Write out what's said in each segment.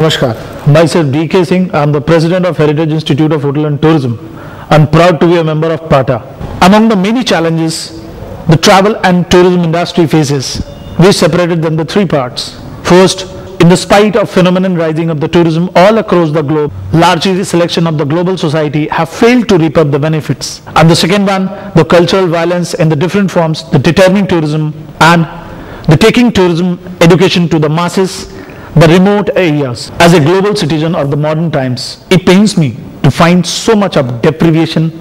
Namaskar. Myself DK Singh. I am the President of Heritage Institute of Hotel and Tourism and proud to be a member of PATA. Among the many challenges the travel and tourism industry faces, we separated them into three parts. First, in the spite of phenomenon rising of the tourism all across the globe, largely the selection of the global society have failed to reap up the benefits. And the second one, the cultural violence in the different forms, the determining tourism and the taking tourism education to the masses, the remote areas. As a global citizen of the modern times, it pains me to find so much of deprivation,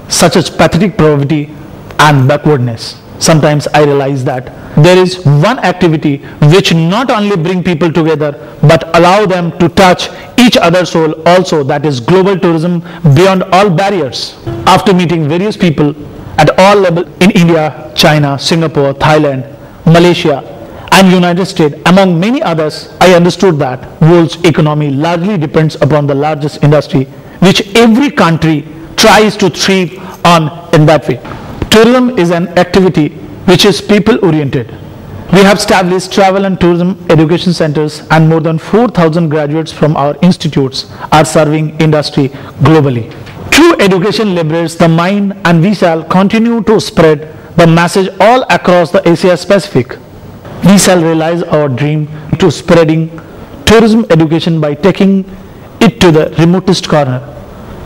such as pathetic poverty and backwardness. Sometimes I realize that there is one activity which not only bring people together but allow them to touch each other's soul also, that is global tourism beyond all barriers. After meeting various people at all levels in India, China, Singapore, Thailand, Malaysia and United States, among many others, I understood that world's economy largely depends upon the largest industry which every country tries to thrive on in that way. Tourism is an activity which is people-oriented. We have established travel and tourism education centers and more than 4,000 graduates from our institutes are serving industry globally. True education liberates the mind and we shall continue to spread the message all across the Asia Pacific. We shall realize our dream to spreading tourism education by taking it to the remotest corner.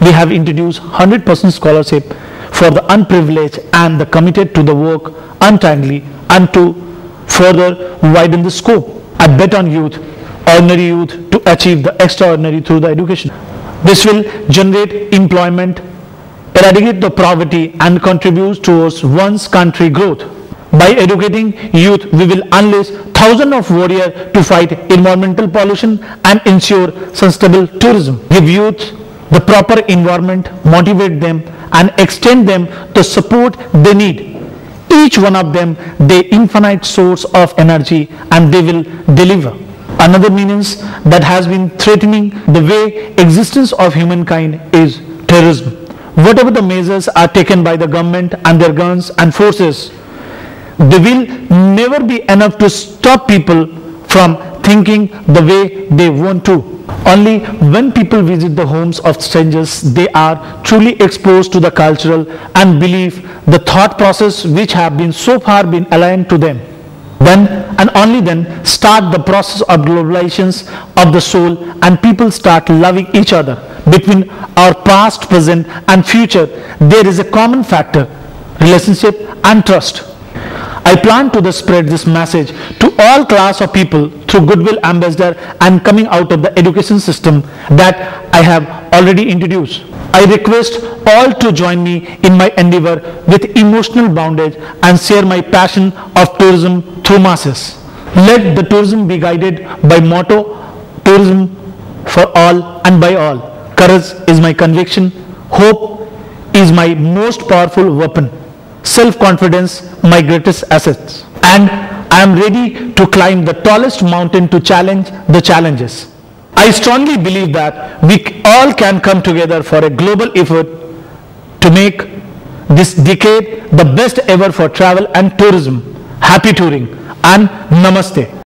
We have introduced 100% scholarship for the unprivileged and the committed to the work untimely and to further widen the scope. I bet on youth, ordinary youth, to achieve the extraordinary through the education. This will generate employment, eradicate the poverty and contribute towards one's country growth. By educating youth, we will unleash thousands of warriors to fight environmental pollution and ensure sustainable tourism. Give youth the proper environment, motivate them and extend them the support they need. Each one of them their infinite source of energy and they will deliver. Another means that has been threatening the way existence of humankind is terrorism. Whatever the measures are taken by the government and their guns and forces, they will never be enough to stop people from thinking the way they want to. Only when people visit the homes of strangers, they are truly exposed to the cultural and belief, the thought process which have been so far been aligned to them. Then and only then start the process of globalizations of the soul and people start loving each other. Between our past, present and future, there is a common factor, relationship and trust. I plan to spread this message to all class of people through Goodwill Ambassador and coming out of the education system that I have already introduced. I request all to join me in my endeavor with emotional bondage and share my passion of tourism through masses. Let the tourism be guided by motto, tourism for all and by all. Courage is my conviction. Hope is my most powerful weapon. Self-confidence, my greatest assets. And I am ready to climb the tallest mountain to challenge the challenges. I strongly believe that we all can come together for a global effort to make this decade the best ever for travel and tourism. Happy touring and Namaste.